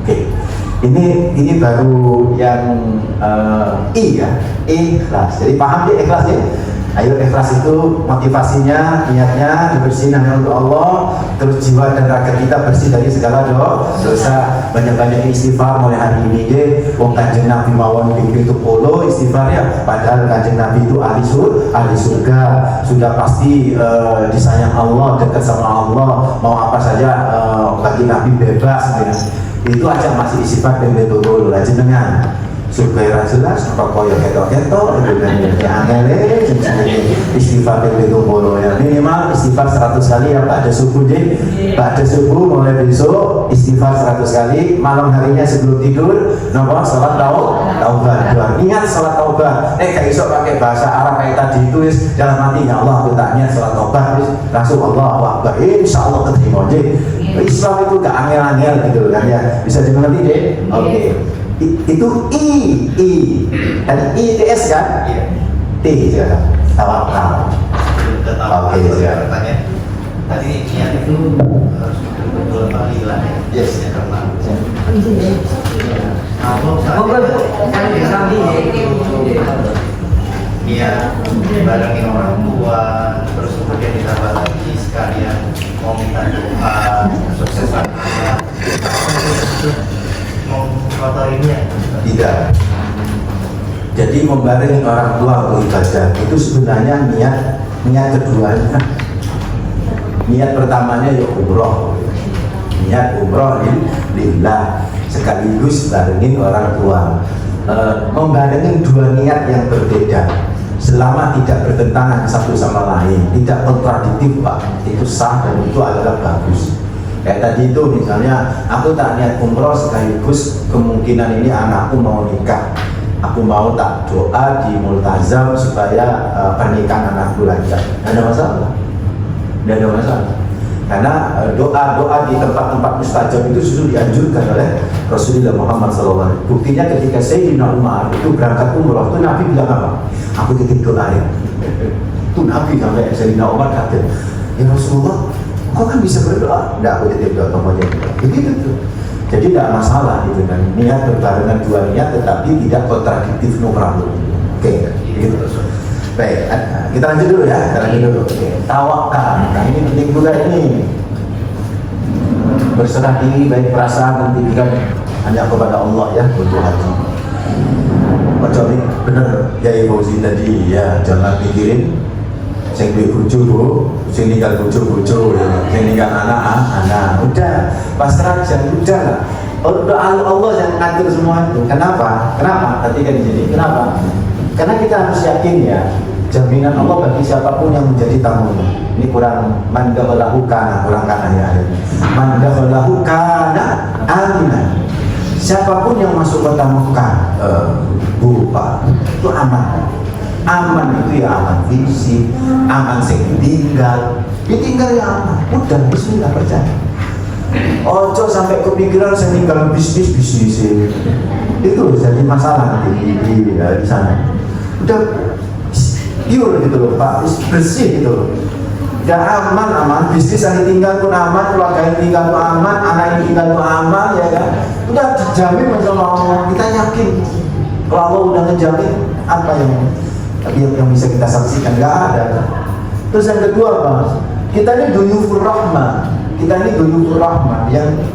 Oke. Ini baru yang I ya, ikhlas. Jadi paham dia ikhlas ya. Ayo ikhlas itu motivasinya, niatnya dibersihin hanya untuk Allah, terus jiwa dan raga kita bersih dari segala dosa. Banyak-banyak istighfar mulai hari ini deh. Wong Kanjeng Nabi mawon bikin itu polo istighfar ya. Padahal Kanjeng Nabi itu ahli surga, sudah pasti disayang Allah, dekat sama Allah. Mau apa saja bagi Nabi bebas. Ya. Itu aja masih istighfar ping 70 lah jenengan. Supaya jelas kok koyo ketok-ketok dengan yang angel istighfar ping 70 ya. Minimal istighfar 100 kali ya Pak, ada subuh deh. Pada subuh mulai besok istighfar 100 kali, malam harinya sebelum tidur nomor salat taubat. Niat salat taubat. Kayak iso pakai bahasa Arab kayak tadi itu dalam hati ya Allah aku tak niat salat taubat langsung Allahu Akbar. Insyaallah keterima. Jadi Islam itu gak angel-angel gitu kan ya. Bisa dimengerti deh. Oke. Itu dan ITS kan? T ya. Tawakal. Oke ya. Tadi niat itu harus betul-betul panggilan ya. Yes. Ya karena niat barengin orang tua, terus kemudian ditambah lagi sekalian mau minta doa kesuksesan mau kotorin ya. Tidak. Jadi membarengi orang tua untuk ibadah itu sebenarnya niat keduanya. Niat pertamanya ya umroh. Niat umroh lillah sekaligus barengin orang tua. Membarengi dua niat yang berbeda selama tidak bertentangan satu sama lain, tidak kontradiktif Pak, itu sah dan itu adalah bagus. Kayak tadi itu misalnya aku tak niat umroh sekaligus kemungkinan ini anakku mau nikah, aku mau tak doa di multazam supaya pernikahan anakku lancar. Tidak ada masalah, tidak ada masalah. Karena doa-doa di tempat-tempat mustajab itu sudah dianjurkan oleh Rasulullah Muhammad SAW. Buktinya ketika Sayyidina Umar itu berangkat umroh itu Nabi bilang apa? Aku titip doa ya. Itu Nabi sampai Sayyidina Umar kata, ya Rasulullah, kau kan bisa berdoa? Tidak, aku titip doa kamu aja. Begitu tuh. Jadi tidak masalah gitu kan. Niat berbarengan dua niat tetapi tidak kontradiktif nomor. Oke, gitu. Baik, kita lanjut dulu ya, kita lanjut dulu. Tawakal, nah ini penting juga ini. Berserah diri, baik perasaan dan pikiran hanya kepada Allah ya, untuk hati. Macam ini benar, ya Fauzi tadi ya, jangan pikirin sing duwe bojo Bu, sing ninggal bojo, sing ninggal anak. Udah, pasrah aja, udah lah. Allah yang ngatur semua itu. Kenapa? Tadi kan di sini. Kenapa? Karena kita harus yakin ya, jaminan Allah bagi siapapun yang menjadi tamunya. Ini kurang mandakhalahu kana, kurang kananya. Mandakhalahu kana aminan. Siapapun yang masuk kota Mekah, Bu Pak, itu aman. Aman itu ya aman fisik, aman ditinggal ya aman. Udah bismillah percaya. Ojo sampai kepikiran saya tinggal bisnis itu jadi masalah di sana. Udah pure gitu loh Pak, bersih gitu loh. Ya aman, bisnis yang ditinggal pun aman, keluarga yang ditinggal pun aman, anak yang ditinggal pun aman ya kan. Udah dijamin sama Allah, kita yakin kalau Allah udah ngejamin apa yang bisa kita saksikan, nggak ada. Terus yang kedua Pak, kita ini duyufur rahmah. Kita ini duyufur rahmah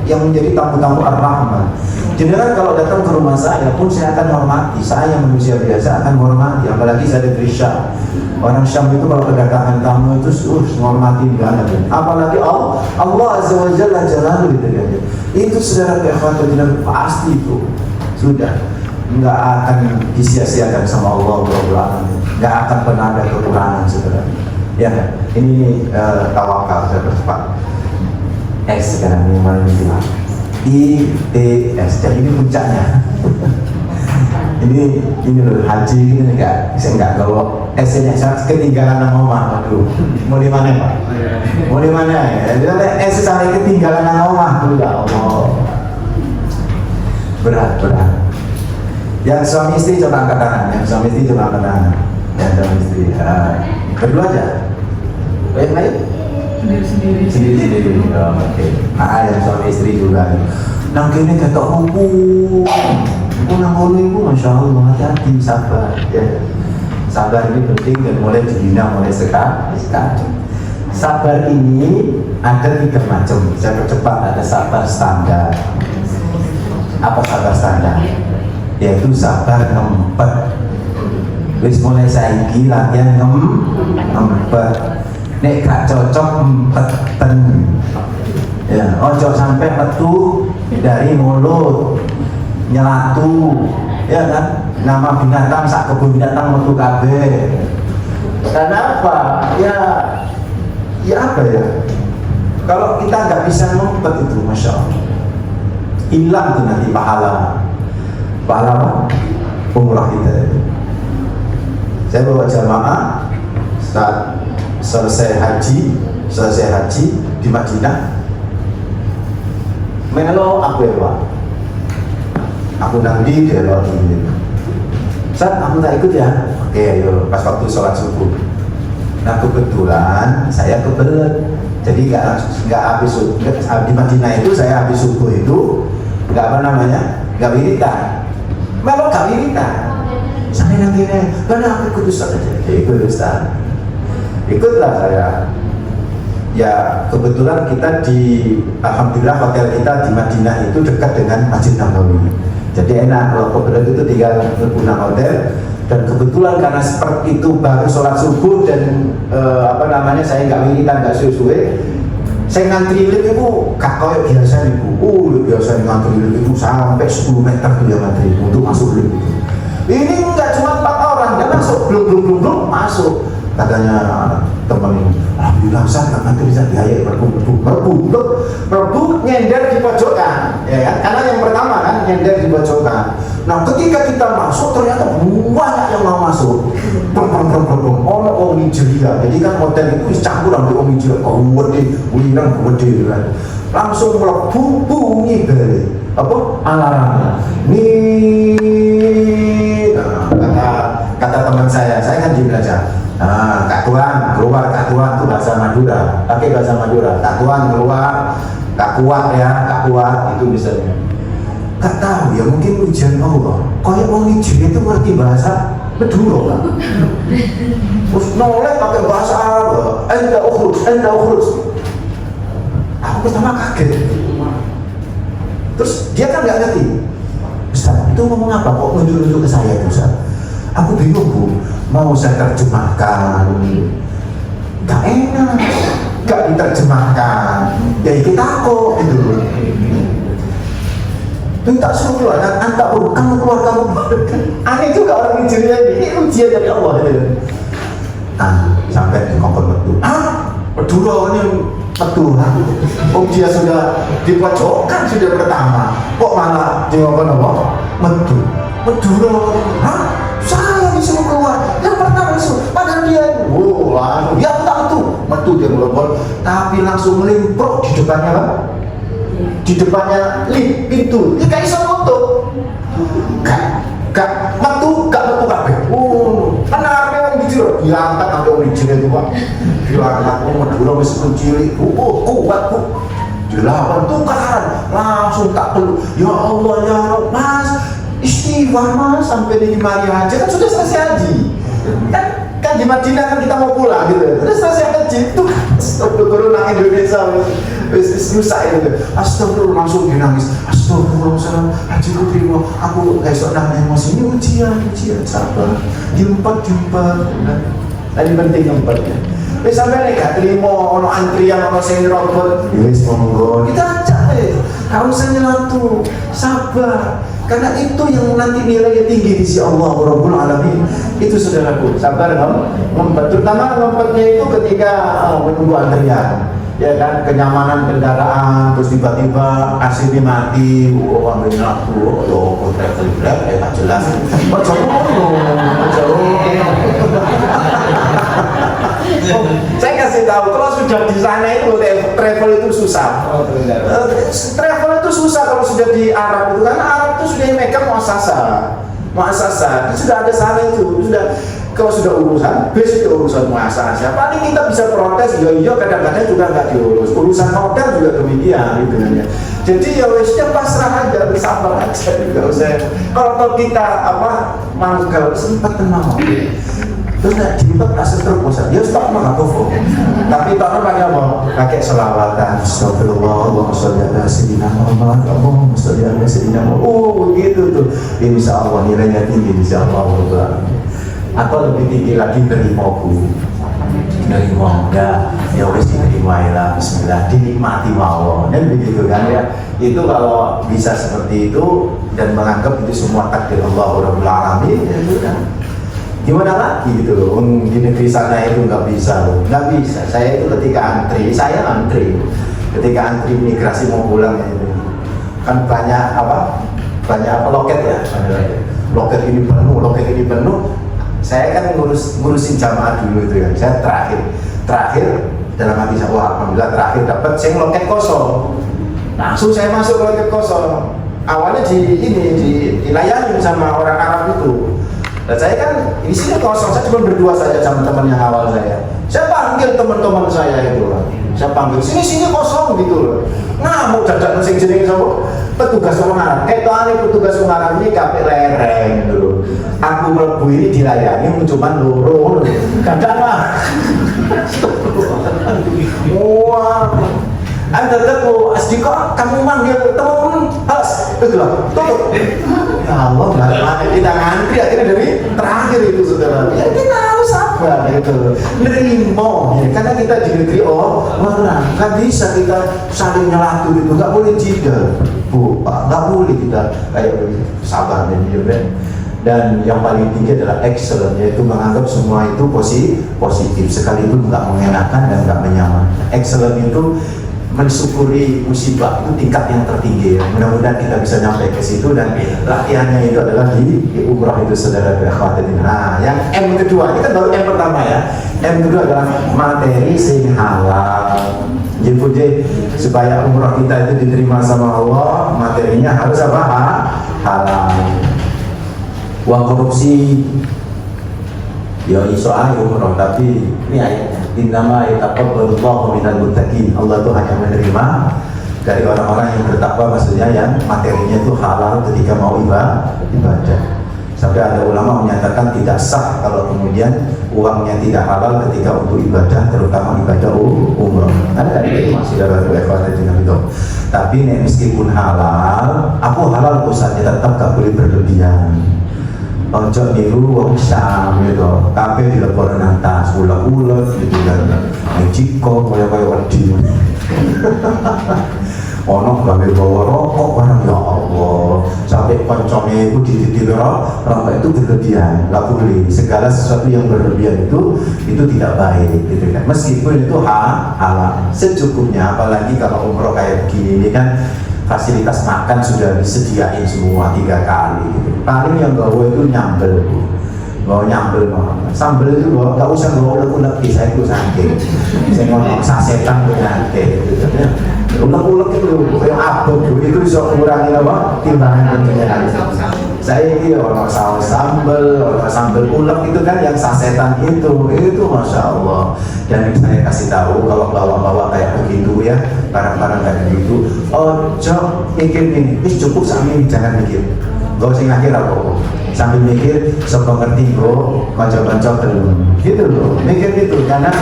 yang menjadi tamu-tamu ar-rahmah. Jadi kan kalau datang ke rumah saya pun saya akan hormati. Saya manusia biasa akan hormati, apalagi saya dari Syam. Orang Syam itu kalau kedatangan tamu itu menghormati banget. Apalagi Allah Azza wa Jalla Jalaluhu gitu ya. Itu saudara ikhwatuddin pasti itu sudah nggak akan disia-siakan sama Allah Subhanahu. Nggak akan pernah ada kekurangan saudara. Ya, ini tawakal saya percepat. S sekarang ini mana bilang ITS, jadi ini puncaknya. ini loh haji ini saya nggak kalau S-nya saya ketinggalan nama omah. Aduh, mau di mana Pak? Mau di mana ya? Jadi S sampai ketinggalan nama omah dulu ya Allah. Berat. Yang suami istri coba angkat tangan. Yang suami istri coba angkat tangan. Yang suami istri. Berdua aja. Yang lain? Sendiri. Oke. Yang suami istri juga. Nang kene ketok hukum. Nang ngono iku masyaallah hati-hati sabar ya. Sabar ini penting dan mulai dibina mulai sekarang. Sabar ini ada 3 macam. Saya percepat, ada sabar standar. Apa sabar standar? Yaitu sabar ngempet. Wis mulai saiki latihan ngempet. Nek gak cocok empeten. Ya, ojo sampai metu dari mulut, nyelatu, ya kan? Nama binatang sak kebun binatang metu kabeh. Kenapa? Ya apa ya? Kalau kita nggak bisa ngumpet itu, masya Allah, hilang tuh nanti pahala apa? Umrah kita itu. Saya bawa jamaah saat selesai haji di Madinah. Melo aku ya Pak, aku nanti dia lo ini. Saat aku tak ikut ya, oke ayo pas waktu sholat subuh. Nah kebetulan saya kebelet, jadi nggak habis di Madinah itu saya habis subuh itu nggak nggak wiridan, malah nggak wiridan. Sampai nanti karena aku ikut Ustaz aja, ikut Ustaz, ikutlah saya. Ya kebetulan kita alhamdulillah hotel kita di Madinah itu dekat dengan Masjid Nabawi. Jadi enak kalau kebetulan itu tinggal berguna hotel. Dan kebetulan karena seperti itu baru sholat subuh dan saya nggak wiridan, nggak suwe-suwe, saya ngantri lift itu gak kayak biasa ibu. Biasa ngantri lift itu sampai 10 meter tuh ya ngantri untuk masuk lift itu. Ini nggak cuma 4 orang, dia masuk belum masuk. Katanya teman ini, alhamdulillah saya nggak ngantri bisa biaya merebut nyender di pojokan, ya kan? Karena yang pertama kan nyender di pojokan. Nah ketika kita masuk ternyata banyak yang mau masuk. Orang Nigeria, jadi kan hotel itu campuran dari orang Nigeria, wirang gede kan. Langsung melebu bunyi bel, alarmnya. Nih, kata teman saya kan dia belajar. Nah, Kak Tuan keluar, Kak Tuan itu bahasa Madura, pakai bahasa Madura. Kak Tuan keluar, Kak Kuat ya, Kak Kuat itu misalnya. Gak tahu ya, mungkin ujian Allah. Kayak orang Nigeria itu ngerti bahasa Madura kan? Terus noleh pakai bahasa Arab, enda ukhruj. Aku pertama kaget. Terus dia kan nggak ngerti. Ustaz, itu ngomong apa? Kok nunjuk-nunjuk ke saya Ustaz? Aku bingung Bu, mau saya terjemahkan, gak enak, gak diterjemahkan, ya ikut aku itu. Minta suruh keluar, anta pun kamu keluar. Aneh juga orang Nigeria ini ujian dari Allah itu. Sampai di kompor metu. Medura ini metu. Dia sudah di pojokan sudah pertama, kok malah di apa? Metu. Medura. Saya disuruh keluar, yang pertama disuruh, padahal dia, dia tak metu dia melebur, tapi langsung limprok di depannya lift pintu, dia gak bisa nutup, gak metu kabeh. Karena memang dijurut, diangkat sampai orang Nigeria itu Pak, diangkat, Madura masih cilik, kuat Bu. Dilawan tukaran, langsung tak perlu, ya Allah ya Mas. Istighfar Mas, sampai di Maria aja kan sudah selesai haji. Kan di Madinah kan kita mau pulang gitu. Sudah selesai haji itu. Astagfirullah Indonesia susah itu. Astagfirullah langsung dia nangis. Astagfirullah haji ku terima. Aku esok nang emosi ini ujian sabar. Jumpa. Tadi penting tempatnya. Wis sampai gak terima ono antrian ono sing robot. Wis monggo. Kita ajak kau usah nyelatu, sabar. Karena itu yang nanti nilainya tinggi di sisi Allah Rabbul Alamin. Itu saudaraku, sabar ngumpet. Terutama ngumpetnya itu ketika menunggu antrian. Ya kan, kenyamanan kendaraan, terus tiba-tiba AC-nya mati, ambil nyelatu, travel grab, tak jelas. Saya kasih tahu, kalau sudah di sana itu travel itu susah. Travel itu susah kalau sudah di Arab itu, karena Arab itu sudah megang muasasah. Sudah ada sana itu, kalau sudah urusan, bis itu urusan muasasah. Paling kita bisa protes, iya kadang-kadang juga nggak diurus. Urusan hotel juga demikian gitu ya. Jadi ya wesnya pasrah aja, bersabar aja, nggak usah. Kalau kita mangkal sempat tenang. Terus nak jemput asal terpuasa, dia stop mengaku. Tapi tak pakai apa? Pakai selawatan. Astagfirullah, Allahumma sholli ala sayyidina Muhammad, Allahumma sholli ala sayyidina Muhammad. Gitu tuh. Insya Allah nilainya tinggi, insya Allah. Atau lebih tinggi lagi terimaku. Terima, ya wes diterima ya. Bismillah, dinikmati mawon. Dan begitu kan ya. itu kalau bisa seperti itu dan menganggap itu semua takdir Allah Rabbul Alamin, ya sudah. Gimana lagi gitu loh, di negeri sana itu nggak bisa loh, nggak bisa. Saya itu ketika antri, ketika antri migrasi mau pulang ya itu kan banyak loket ya, loket ini penuh. Saya kan ngurusin jamaah dulu itu ya, saya terakhir dalam hati saya, wah alhamdulillah terakhir dapat saya loket kosong, langsung saya masuk ke loket kosong. Awalnya dilayani sama orang Arab itu. Dan saya kan di sini kosong, saya cuma berdua saja sama teman yang awal saya. Saya panggil teman-teman saya itu, saya panggil sini kosong gitu loh. Ngamuk dadak mesin jeneng sama petugas pengarah. Petugas pengarah ini kabeh lereng dulu. Aku mlebu ini dilayani cuma loro. Dadak lah. Wah. Anda tahu Asdika, kamu manggil teman tutup. Ya Allah, mana kita ngantri akhirnya dari terakhir itu saudara. Ya kita harus sabar gitu, nerimo. Ya, karena kita di negeri orang, nggak bisa kita saling nyelatu gitu, nggak boleh jidal, bu, pak, nggak boleh kita kayak sabar dan diam. Dan yang paling tinggi adalah excellent, yaitu menganggap semua itu positif, sekalipun nggak mengenakan dan nggak menyaman. Excellent itu mensyukuri musibah itu tingkat yang tertinggi ya. Mudah-mudahan kita bisa nyampe ke situ dan latihannya itu adalah di umrah itu saudara akhwatin. Nah, yang M kedua, ini kan baru M pertama ya. M kedua adalah materi sing halal. Jadi supaya umrah kita itu diterima sama Allah, materinya harus apa? Halal. Uang korupsi ya iso aja umroh, tapi ini ayatnya innama yataqabbalullahu minal muttaqin. Allah itu hanya menerima dari orang-orang yang bertakwa, maksudnya yang materinya itu halal ketika mau ibadah. Sampai ada ulama menyatakan tidak sah kalau kemudian uangnya tidak halal ketika untuk ibadah, terutama ibadah umroh. Ada itu masih dalam level dengan itu. Tapi meskipun halal, aku halal usahanya tetap gak boleh berlebihan. Ojo niru wong Syam gitu, kabeh dilebokno nang tas, uleg-uleg gitu kan. Jiko kaya wedi. Ono gawe bawa rokok barang, ya Allah. Sampai koncone itu dititip rokok itu berlebihan, enggak boleh. Segala sesuatu yang berlebihan itu tidak baik gitu kan. Meskipun itu halal secukupnya, apalagi kalau umroh kayak begini ini kan fasilitas makan sudah disediain semua 3 kali gitu. Paling yang gawe itu nyambel, bawa nyambel sambel itu bawa, nggak usah bawa uleg-uleg, saya itu saking saya ngomong sasetan tuh nanti gitu. Uleg-uleg itu yang abot itu bisa kurangi apa timbangan kenyang. Saya ini orang saus sambel uleg itu kan yang sasetan itu masya Allah. Dan saya kasih tahu kalau bawa kayak begitu ya, barang-barang kayak begitu, ojo mikir ini cukup sambil jangan mikir. Gak usah ngakhir apa sambil mikir, sok ngerti bro, kanca-kanca belum gitu loh, mikir gitu. Karena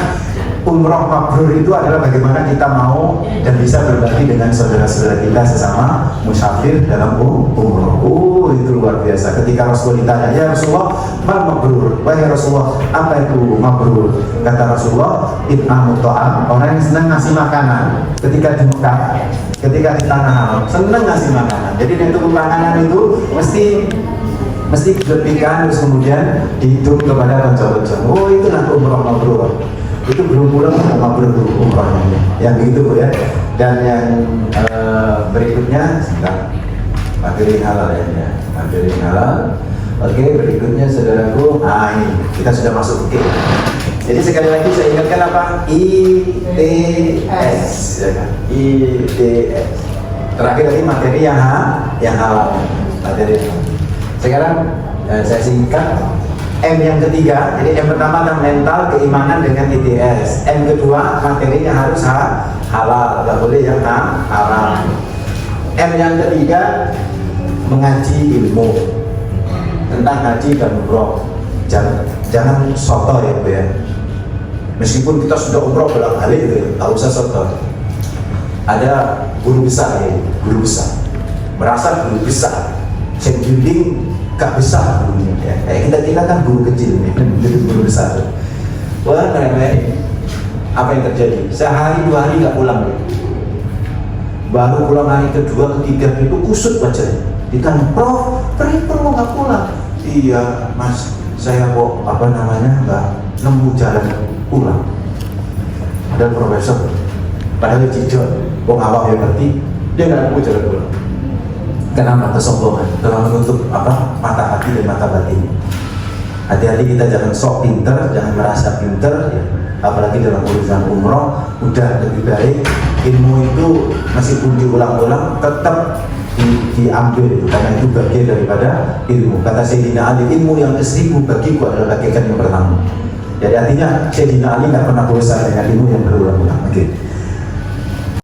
umroh mabrur itu adalah bagaimana kita mau dan bisa berbagi dengan saudara-saudara kita sesama musafir dalam umroh. Itu luar biasa. Ketika Rasulullah ditanya, ya Rasulullah, mal mabrur? Wahai Rasulullah, apa itu mabrur? Kata Rasulullah, it'amut ta'am, orang yang senang ngasih makanan. Ketika di Mekah, ketika di tanah haram, senang ngasih makanan. Jadi itu makanan itu mesti diberikan, terus kemudian dihitung kepada kanca-kanca. Oh, itulah umroh mabrur. Itu belum pulang sama umrohnya yang begitu Bu ya. Dan yang berikutnya materi halal ya, materi halal. Oke, berikutnya saudaraku, ini kita sudah masuk ke jadi sekali lagi saya ingatkan apa? ITS ya kan? ITS terakhir tadi materi yang halal, materi sekarang saya singkat. M yang ketiga, jadi M pertama adalah mental, keimanan dengan ITS. M kedua, materinya harus halal, nggak boleh yang haram. M yang ketiga, mengaji ilmu tentang haji dan umroh. Jangan soto ya Bu ya. Meskipun kita sudah umroh bolak-balik gitu, nggak usah soto. Ada guru besar ya, guru besar, merasa guru besar, yang bimbing gak besar gurunya ya. Kayak kita kan guru kecil nih, guru besar. Wah, apa yang terjadi? Sehari 2 hari gak pulang. Baru pulang hari kedua, ketiga itu kusut wajahnya. Ditanya, Prof, kenapa nggak pulang? Iya, Mas, saya kok nggak nemu jalan pulang. Ada profesor, padahal jijik, kok awam ya ngerti, dia nggak nemu jalan pulang. Kenapa? Kesombongan, dalam menutup mata hati dan mata batin. Hati-hati kita jangan sok pinter, jangan merasa pinter, ya. Apalagi dalam urusan umroh, udah lebih baik ilmu itu meskipun diulang-ulang tetap diambil itu, karena itu bagian daripada ilmu. Kata Sayyidina Ali, ilmu yang ke-1000 bagiku adalah bagaikan yang pertama. Jadi artinya Sayyidina Ali nggak pernah bosan dengan ilmu yang berulang-ulang. Oke.